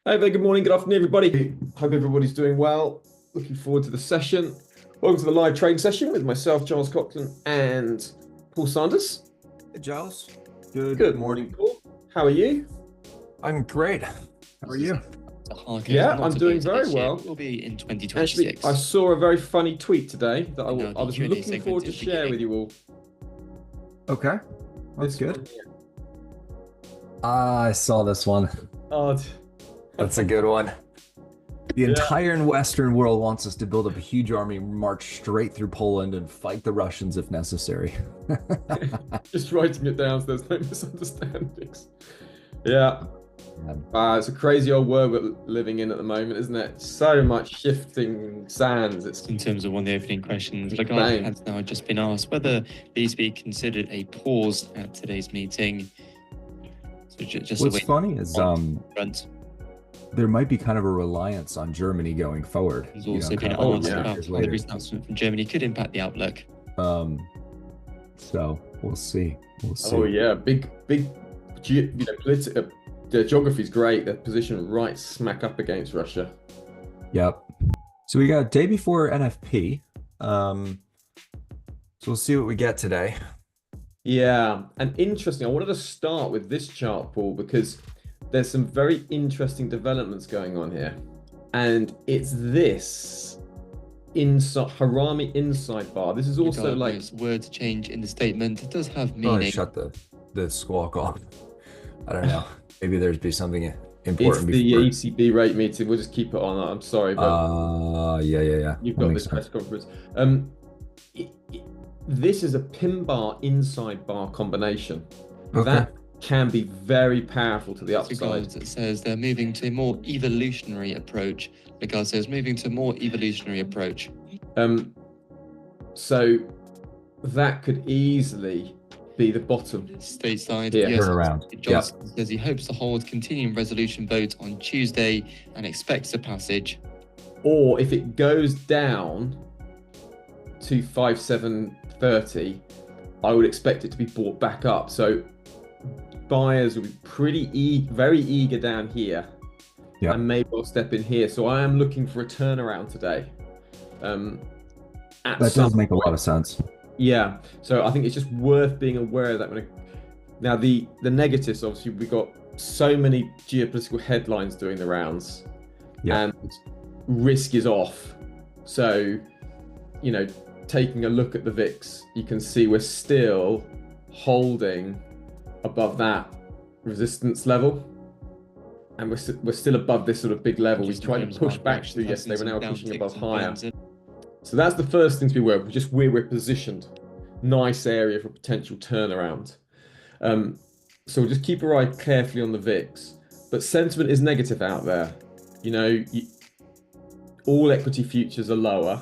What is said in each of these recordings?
Hey there, good morning, good afternoon, everybody. Hope everybody's doing well. Looking forward to the session. Welcome to the live trade session with myself, Charles Coughlin, and Paul Sanders. Hey, Giles. Good Good morning, Paul. How are you? I'm great. How are you? Yeah, I'm doing very well. We'll be in Actually, 2026. I saw a very funny tweet today that I No, the was Q&A looking segment forward to is share with you all. Okay. That's This good. one here. I saw this one. Oh, That's a good one. The entire Western world wants us to build up a huge army, march straight through Poland, and fight the Russians if necessary. just writing it down so there's no misunderstandings. Yeah. It's a crazy old world we're living in at the moment, isn't it? So much shifting sands. It's In terms of one of the opening questions, Bang. Lagarde has now just been asked whether the ECB considered a pause at today's meeting. So just What's funny is front. there might be kind of a reliance on Germany going forward. He's you know, also kind been of asked yeah. about years how the later. recent announcement from Germany could impact the outlook. So we'll see. We'll see. Oh yeah, big, the geography's great. Their position right smack up against Russia. Yep. So we got day before NFP. So we'll see what we get today. Yeah, and interesting. I wanted to start with this chart, Paul, because there's some very interesting developments going on here, and it's this inside Harami inside bar. This is also like Regardless, word change in the statement. It does have Oh, meaning. shut the squawk off. I don't know. Maybe there's be something it's important the before. ECB rate meeting. We'll just keep it on. I'm sorry, but Yeah. you've That got makes this press sense. conference. This is a pin bar inside bar combination. Okay. That can be very powerful to the upside. Lagarde says they're moving to a more evolutionary approach. Lagarde says moving to a more evolutionary approach. So that could easily be the bottom. Stateside, Yeah. yes, Turn around. Johnson says he hopes to hold continuing resolution vote on Tuesday and expects a passage. Or if it goes down to 5,730, I would expect it to be bought back up. So buyers will be very eager down here. Yeah. And maybe I'll step in here. So I am looking for a turnaround today. That does make a lot of sense. Yeah, so I think it's just worth being aware of that. Now, the negatives, obviously, we've got so many geopolitical headlines doing the rounds, Yeah. and risk is off. So, taking a look at the VIX, you can see we're still holding above that resistance level, and we're still above this sort of big level. We tried to push back to yesterday. We're now pushing above higher. So that's the first thing to be aware of, just where we're positioned. Nice area for potential turnaround. So we'll just keep our eye carefully on the VIX. But sentiment is negative out there. All equity futures are lower.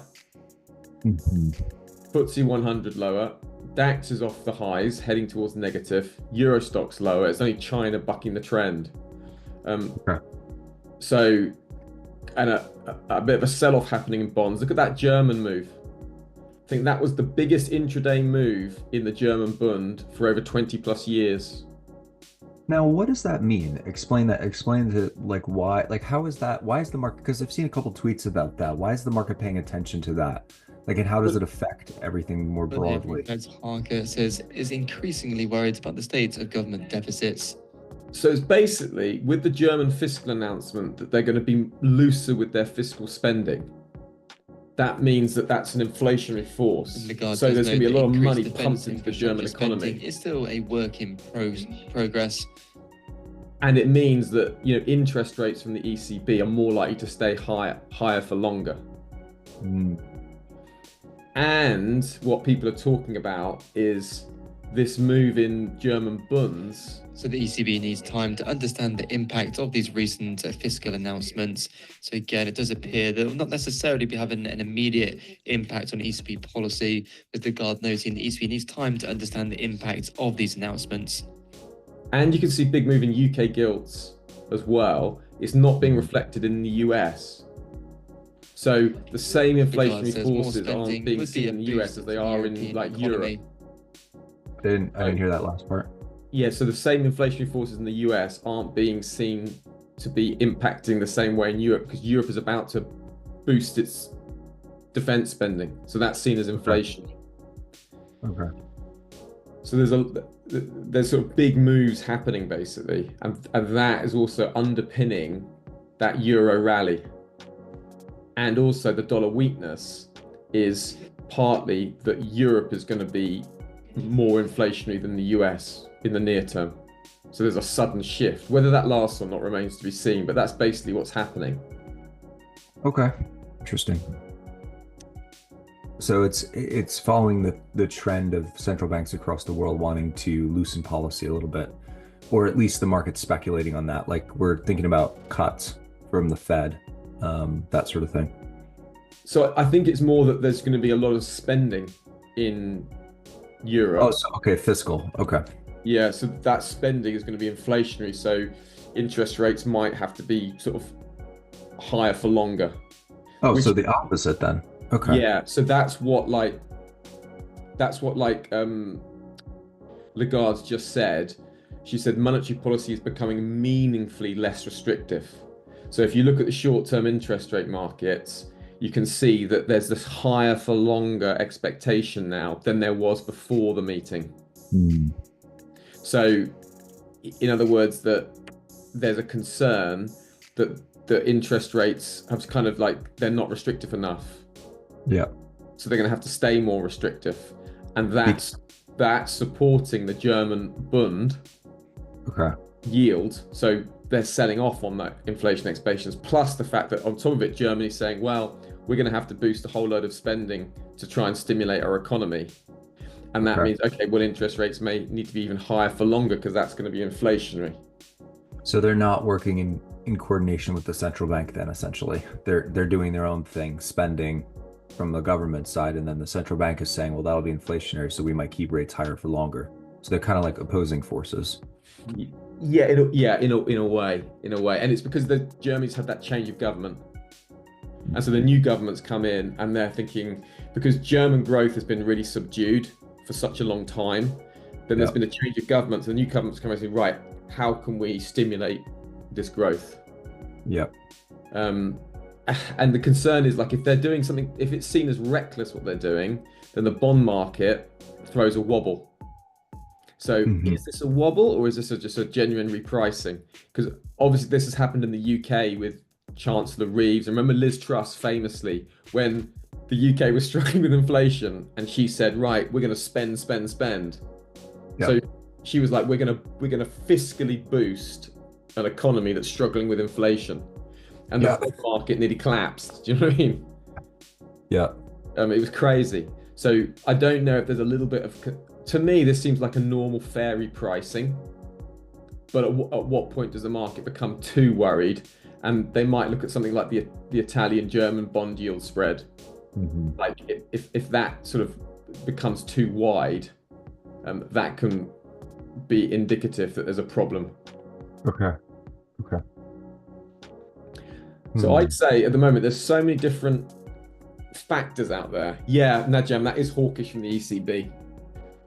FTSE 100 lower. DAX is off the highs, heading towards negative. Euro Stoxx lower. It's only China bucking the trend. So, and a bit of a sell-off happening in bonds. Look at that German move. I think that was the biggest intraday move in the German Bund for over 20 plus years. Now, what does that mean? Explain that. Explain why. How is that? Why is the market? Because I've seen a couple tweets about that. Why is the market paying attention to that? And how does it affect everything more broadly? Harker says is increasingly worried about the state of government deficits. So it's basically with the German fiscal announcement that they're going to be looser with their fiscal spending. That means that that's an inflationary force. So there's going to be a lot of money pumped into the German economy. It's still a work in progress. And it means that interest rates from the ECB are more likely to stay higher for longer. And what people are talking about is this move in German bunds. So the ECB needs time to understand the impact of these recent fiscal announcements. So again, it does appear that it will not necessarily be having an immediate impact on ECB policy, with Lagarde noting the ECB needs time to understand the impact of these announcements. And you can see big move in UK gilts as well. It's not being reflected in the US. So the same inflationary forces aren't being seen in the US as they are in Europe. I didn't hear that last part. Yeah, so the same inflationary forces in the US aren't being seen to be impacting the same way in Europe, because Europe is about to boost its defense spending. So that's seen as inflation. Okay. So there's sort of big moves happening basically, and that is also underpinning that euro rally. And also the dollar weakness is partly that Europe is going to be more inflationary than the US in the near term. So there's a sudden shift. Whether that lasts or not remains to be seen, but that's basically what's happening. Okay. Interesting. So it's following the trend of central banks across the world wanting to loosen policy a little bit, or at least the market's speculating on that. Like we're thinking about cuts from the Fed, that sort of thing. So I think it's more that there's going to be a lot of spending in Europe. Oh, so, okay, fiscal. Okay. Yeah, so that spending is going to be inflationary. So interest rates might have to be sort of higher for longer. Oh, so the opposite then. Okay. Yeah, so that's what Lagarde just said. She said monetary policy is becoming meaningfully less restrictive. So if you look at the short-term interest rate markets, you can see that there's this higher for longer expectation now than there was before the meeting. So in other words, that there's a concern that the interest rates have kind of like, they're not restrictive enough. Yeah. So they're going to have to stay more restrictive, and that's supporting the German Bund yield. So they're selling off on that inflation expectations, plus the fact that on top of it, Germany's saying, well, we're going to have to boost a whole load of spending to try and stimulate our economy. And that means, okay, well, interest rates may need to be even higher for longer because that's going to be inflationary. So they're not working in coordination with the central bank then, essentially. They're doing their own thing, spending from the government side, and then the central bank is saying, well, that'll be inflationary, so we might keep rates higher for longer. So they're kind of like opposing forces. Yeah, in a way, and it's because the Germany's had that change of government, and so the new government's come in, and they're thinking, because German growth has been really subdued for such a long time, then there's been a change of government, so the new government's come in and saying, right, how can we stimulate this growth? And the concern is, like, if they're doing something, if it's seen as reckless what they're doing, then the bond market throws a wobble. So is this a wobble, or is this just a genuine repricing? Because obviously this has happened in the UK with Chancellor Reeves. I remember Liz Truss famously, when the UK was struggling with inflation, and she said, right, we're going to spend. So she was like, we're going to fiscally boost an economy that's struggling with inflation. And the bond market nearly collapsed. Do you know what I mean? Yeah. It was crazy. So I don't know if there's a little bit of, to me, this seems like a normal fair repricing. But at what point does the market become too worried? And they might look at something like the Italian-German bond yield spread. Like if that sort of becomes too wide, that can be indicative that there's a problem. Okay. So I'd say at the moment there's so many different factors out there. Yeah, Najam, that is hawkish from the ECB.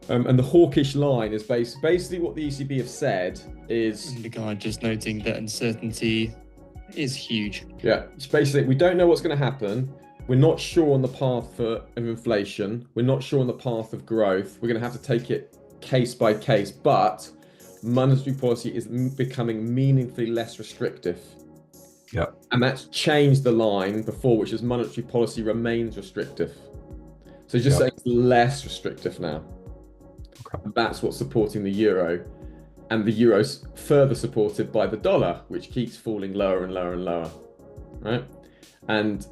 And the hawkish line is basically what the ECB have said is... Lagarde just noting that uncertainty is huge. Yeah, it's basically, we don't know what's going to happen. We're not sure on the path of inflation. We're not sure on the path of growth. We're going to have to take it case by case, but monetary policy is becoming meaningfully less restrictive. Yeah. And that's changed the line before, which is monetary policy remains restrictive. So just saying it's less restrictive now. Okay. That's what's supporting the euro. And the euro's further supported by the dollar, which keeps falling lower and lower and lower. Right? And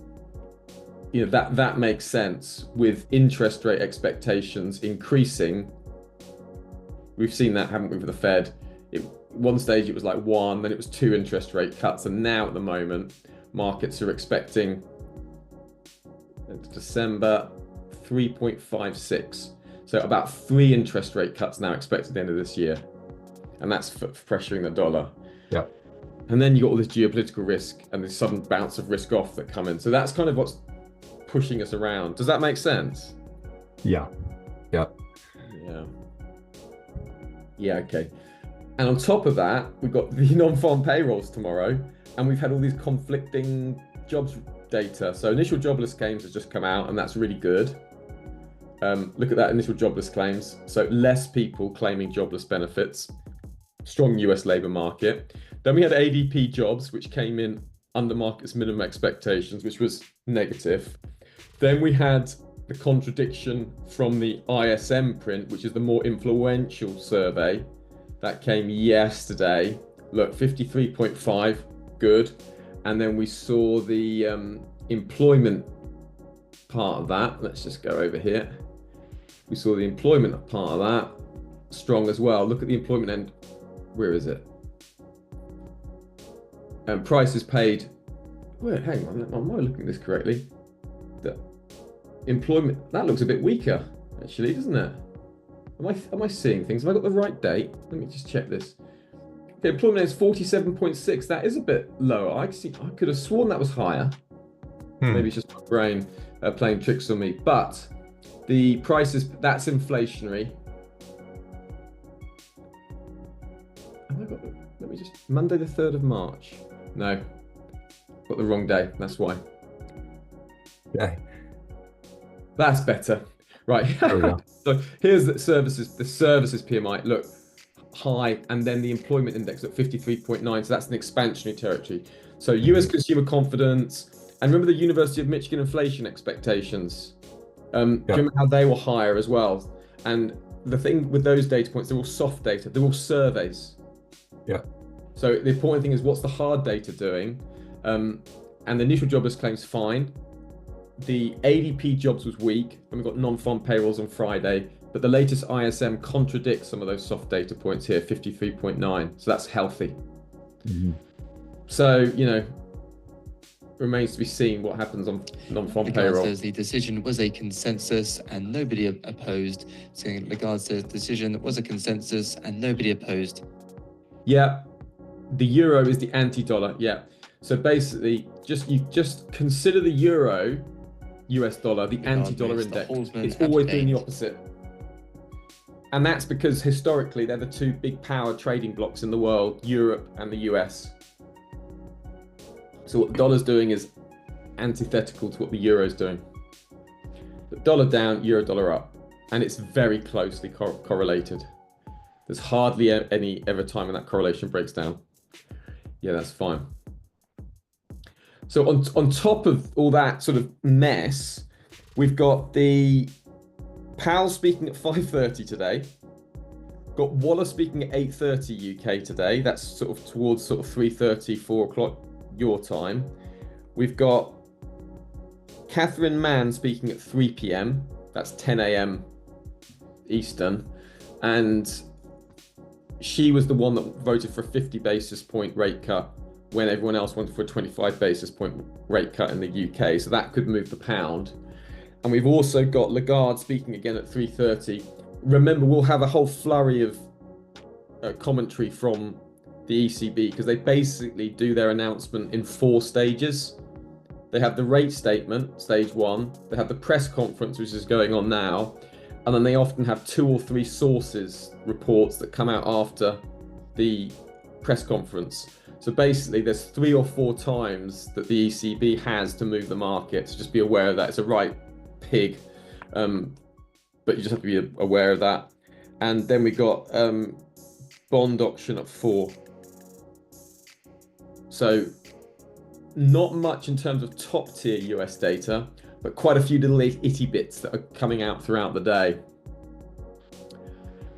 that makes sense with interest rate expectations increasing. We've seen that, haven't we, with the Fed? One stage it was like 1, then it was 2 interest rate cuts, and now at the moment markets are expecting December 3.56. So about 3 interest rate cuts now expected at the end of this year, and that's pressuring the dollar. Yeah. And then you got all this geopolitical risk and this sudden bounce of risk off that come in. So that's kind of what's pushing us around. Does that make sense? Yeah. Yeah. Okay. And on top of that, we've got the non-farm payrolls tomorrow, and we've had all these conflicting jobs data. So initial jobless claims has just come out, and that's really good. Look at that initial jobless claims. So less people claiming jobless benefits. Strong US labour market. Then we had ADP jobs, which came in under market's minimum expectations, which was negative. Then we had the contradiction from the ISM print, which is the more influential survey that came yesterday. Look, 53.5, good. And then we saw the employment part of that. Let's just go over here. We saw the employment part of that strong as well. Look at the employment end. Where is it? Prices paid. Wait, hang on. Am I looking at this correctly? The employment, that looks a bit weaker, actually, doesn't it? Am I seeing things? Have I got the right date? Let me just check this. Okay, employment is 47.6. That is a bit lower. I could have sworn that was higher. Maybe it's just my brain playing tricks on me. But the prices, that's inflationary. Have I got the, let me just, Monday the 3rd of March. No, got the wrong day. That's why. Yeah. That's better. Right. There we go. So here's the services PMI. Look, high, and then the employment index at 53.9. So that's an expansionary territory. So US consumer confidence, and remember the University of Michigan inflation expectations. Do you remember how they were higher as well? And the thing with those data points, they're all soft data. They're all surveys. Yeah. So the important thing is, what's the hard data doing? And the initial jobless claims fine. The ADP jobs was weak, and we've got non-farm payrolls on Friday, but the latest ISM contradicts some of those soft data points here, 53.9. So that's healthy. So, you know, remains to be seen what happens on non-farm payroll. Lagarde says the decision was a consensus and nobody opposed. Saying Lagarde says the decision was a consensus and nobody opposed. Yeah, the euro is the anti-dollar. Yeah, so basically, you just consider the euro, US dollar, the anti-dollar index. It's always been the opposite, and that's because historically they're the two big power trading blocks in the world: Europe and the US. So what the dollar's doing is antithetical to what the euro's doing. The dollar down, euro dollar up, and it's very closely correlated. There's hardly any ever time when that correlation breaks down. Yeah, that's fine. So on top of all that sort of mess, we've got the Powell speaking at 5:30 today. Got Waller speaking at 8:30 UK today. That's sort of towards sort of 3:30, 4 o'clock your time. We've got Catherine Mann speaking at 3 p.m. That's 10 a.m. Eastern. And she was the one that voted for a 50 basis point rate cut when everyone else wanted for a 25 basis point rate cut in the UK. So that could move the pound. And we've also got Lagarde speaking again at 3:30. Remember, we'll have a whole flurry of commentary from the ECB because they basically do their announcement in 4 stages. They have the rate statement, stage 1. They have the press conference, which is going on now. And then they often have 2 or 3 sources reports that come out after the press conference. So basically there's 3 or 4 times that the ECB has to move the market. So just be aware of that. It's a right pig, but you just have to be aware of that. And then we got bond auction at 4. So not much in terms of top tier US data, but quite a few little itty bits that are coming out throughout the day.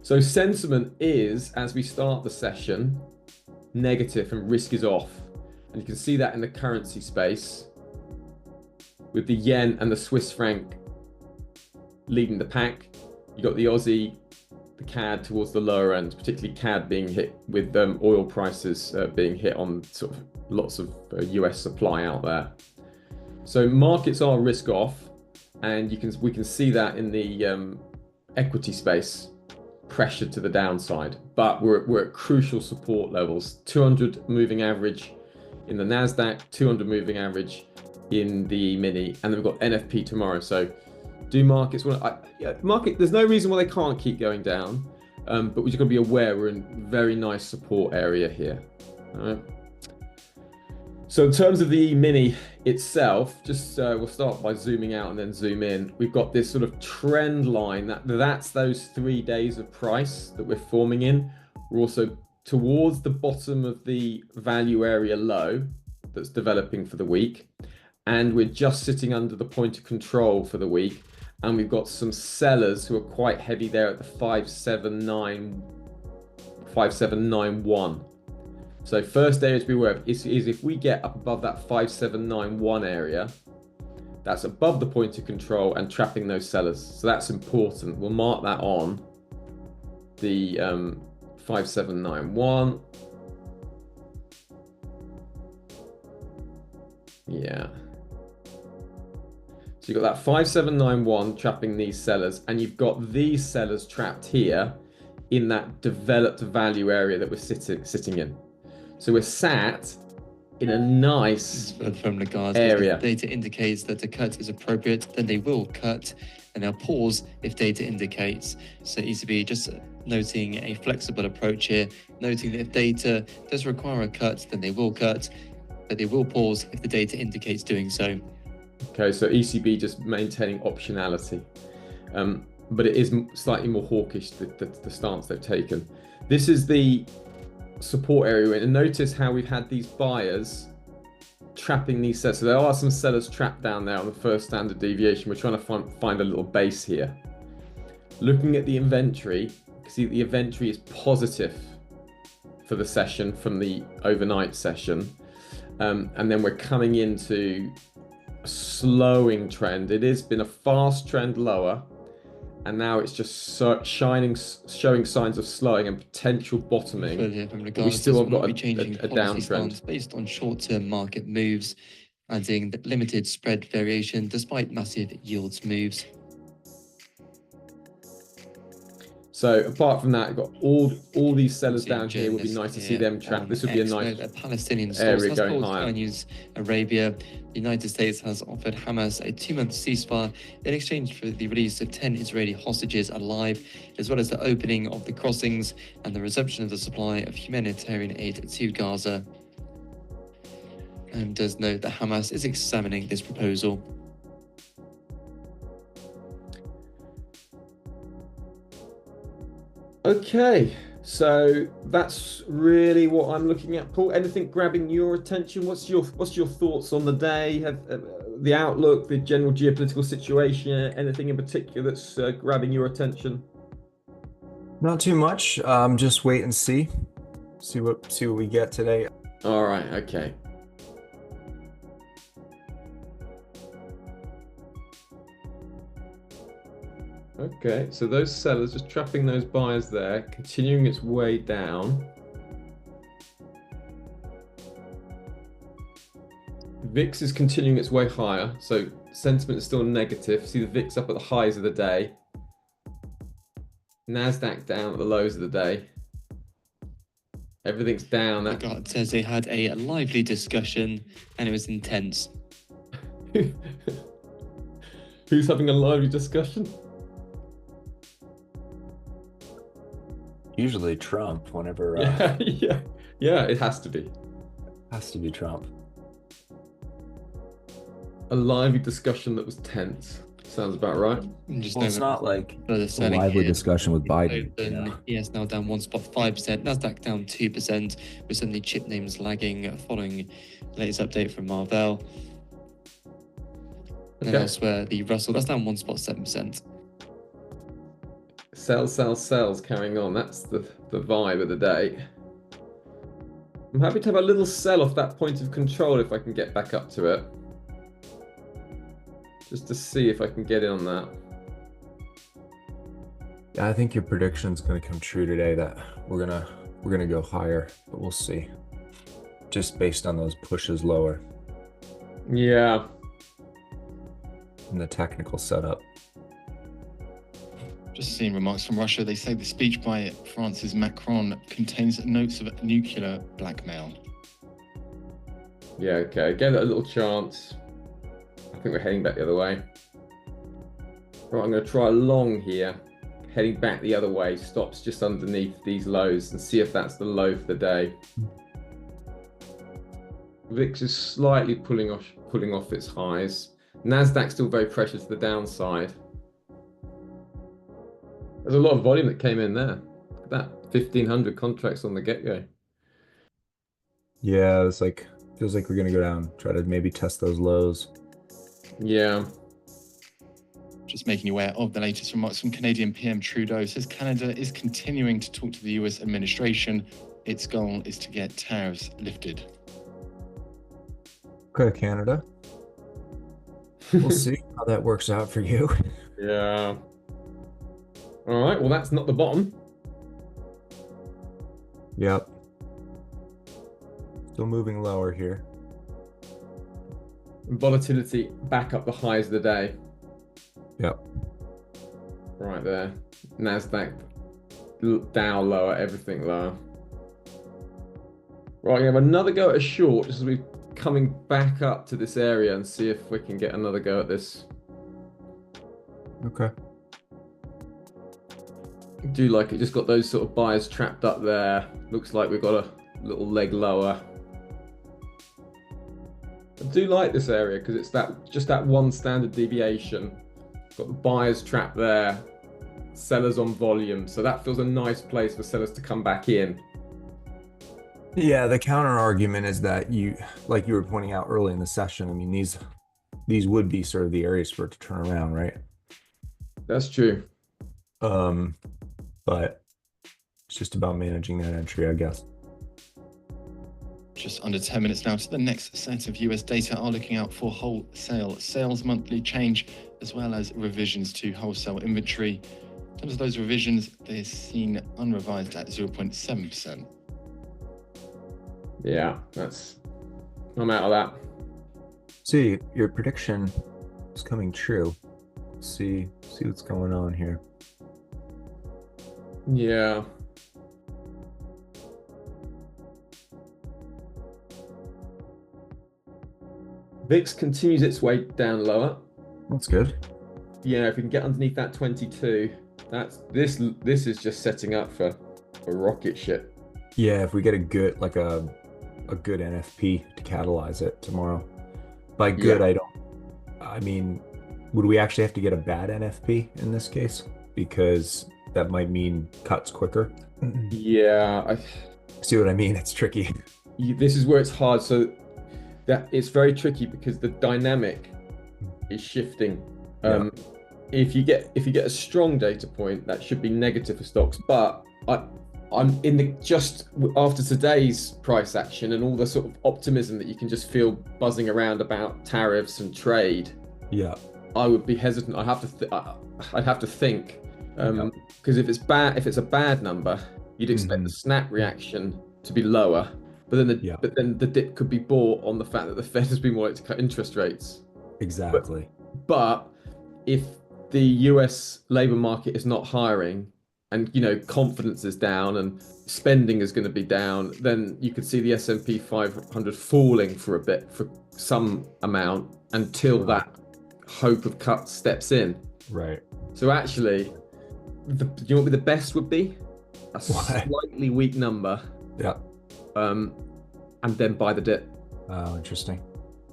So sentiment is, as we start the session, negative and risk is off. And you can see that in the currency space with the yen and the Swiss franc leading the pack. You got the Aussie, the CAD towards the lower end, particularly CAD being hit with oil prices being hit on sort of lots of US supply out there. So markets are risk off, and we can see that in the equity space, pressure to the downside. But we're at crucial support levels: 200 moving average in the Nasdaq, 200 moving average in the mini, and then we've got NFP tomorrow. So do markets want market? There's no reason why they can't keep going down. But we're just going to be aware we're in very nice support area here. All right. So in terms of the E-mini itself, just we'll start by zooming out and then zoom in. We've got this sort of trend line that's those 3 days of price that we're forming in. We're also towards the bottom of the value area low that's developing for the week. And we're just sitting under the point of control for the week. And we've got some sellers who are quite heavy there at the 5791. So first area to be aware of is if we get up above that 5791 area, that's above the point of control and trapping those sellers. So that's important. We'll mark that on the 5791. Yeah. So you've got that 5791 trapping these sellers, and you've got these sellers trapped here in that developed value area that we're sitting in. So we're sat in a nice from Lagarde area. If data indicates that a cut is appropriate, then they will cut, and they'll pause if data indicates. So ECB just noting a flexible approach here, noting that if data does require a cut, then they will cut, but they will pause if the data indicates doing so. Okay, so ECB just maintaining optionality, but it is slightly more hawkish, the stance they've taken. This is the support area, and notice how we've had these buyers trapping these sellers. So there are some sellers trapped down there on the first standard deviation. We're trying to find a little base here. Looking at the inventory, you can see the inventory is positive for the session from the overnight session, and then we're coming into a slowing trend. It has been a fast trend lower, and now it's just showing signs of slowing and potential bottoming. We still have got a downtrend based on short-term market moves, adding limited spread variation despite massive yields moves. So apart from that, you've got all these sellers down here. Would be nice to see them trapped. This would be a nice Palestinian area going higher. Arabia. The United States has offered Hamas a 2-month ceasefire in exchange for the release of 10 Israeli hostages alive, as well as the opening of the crossings and the resumption of the supply of humanitarian aid to Gaza. And does note that Hamas is examining this proposal. Okay, so that's really what I'm looking at. Paul, anything grabbing your attention? What's your thoughts on the day? The outlook, the general geopolitical situation, anything in particular that's grabbing your attention? Not too much. Just wait and see what we get today. All right. Okay. Okay, so those sellers just trapping those buyers there, continuing its way down. VIX is continuing its way higher, so sentiment is still negative. See the VIX up at the highs of the day. NASDAQ down at the lows of the day. Everything's down. Lagarde says they had a lively discussion and it was intense. Who's having a lively discussion? Usually Trump, whenever... Yeah, it has to be. Has to be Trump. A lively discussion that was tense. Sounds about right. Well, it's not like a lively discussion with Biden. Yes, now down 1.5%. NASDAQ down 2%, with some of the chip names lagging following the latest update from Marvell. And elsewhere, the Russell, that's down 1.7%. Sells carrying on. That's the vibe of the day. I'm happy to have a little sell off that point of control if I can get back up to it. Just to see if I can get in on that. Yeah, I think your prediction's going to come true today that we're gonna go higher, but we'll see. Just based on those pushes lower. Yeah. And the technical setup. Just seeing remarks from Russia. They say the speech by France's Macron contains notes of nuclear blackmail. Yeah, okay. Give it a little chance. I think we're heading back the other way. Right, I'm going to try long here. heading back the other way, stops just underneath these lows, and see if that's the low for the day. VIX is slightly pulling off its highs. Nasdaq still very pressure to the downside. There's a lot of volume that came in there. Look at that, 1,500 contracts on the get-go. Yeah, it's like feels like we're gonna go down, try to maybe test those lows. Yeah. Just making you aware of the latest remarks from Canadian PM Trudeau. Says Canada is continuing to talk to the US administration. Its goal is to get tariffs lifted. Okay, Canada. We'll see how that works out for you. Yeah. All right, well, that's not the bottom. Yep. Still moving lower here. Volatility back up the highs of the day. Yep. Right there. Nasdaq, Dow lower, everything lower. Right, we have another go at a short, just as we're coming back up to this area, and see if we can get another go at this. Okay. I do like it. Just got those sort of buyers trapped up there. Looks like we've got a little leg lower. I do like this area because it's just that one standard deviation. Got the buyers trapped there, sellers on volume, so that feels a nice place for sellers to come back in. Yeah, the counter argument is that like you were pointing out early in the session, I mean, these would be sort of the areas for it to turn around, right? That's true. But it's just about managing that entry, I guess. Just under 10 minutes now to the next set of US data. Are looking out for wholesale sales monthly change, as well as revisions to wholesale inventory. In terms of those revisions, they're seen unrevised at 0.7%. Yeah, I'm out of that. See, your prediction is coming true. See what's going on here. Yeah. VIX continues its way down lower. That's good. Yeah, if we can get underneath that 22, this is just setting up for rocket ship. Yeah, if we get a good good NFP to catalyze it tomorrow. By good, Yeah. I mean, would we actually have to get a bad NFP in this case? Because that might mean cuts quicker. Yeah, See what I mean? It's tricky. this is where it's hard. So that it's very tricky because the dynamic is shifting. Yeah. If you get a strong data point, that should be negative for stocks. But I'm just after today's price action and all the sort of optimism that you can just feel buzzing around about tariffs and trade. Yeah. I would be hesitant. I'd have to think because if it's a bad number, you'd expect the snap reaction to be lower. But then the dip could be bought on the fact that the Fed has been wanting to cut interest rates. Exactly. But if the US labor market is not hiring, and confidence is down and spending is going to be down, then you could see the S&P 500 falling for a bit, for some amount, until that hope of cuts steps in. Right. So actually, you know what the best would be? A slightly weak number. Yeah. And then buy the dip. Oh, interesting.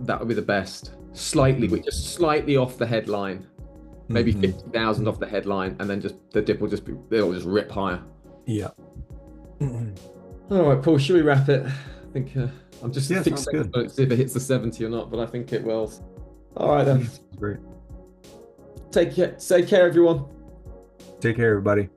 That would be the best. Slightly weak, just slightly off the headline. Maybe 50,000 off the headline, and then the dip will just rip higher. Yeah. All right, Paul, should we wrap it? I think I'm just fixated on it to see if it hits the 70 or not, but I think it will. All right then. Great. Take care, everyone. Take care, everybody.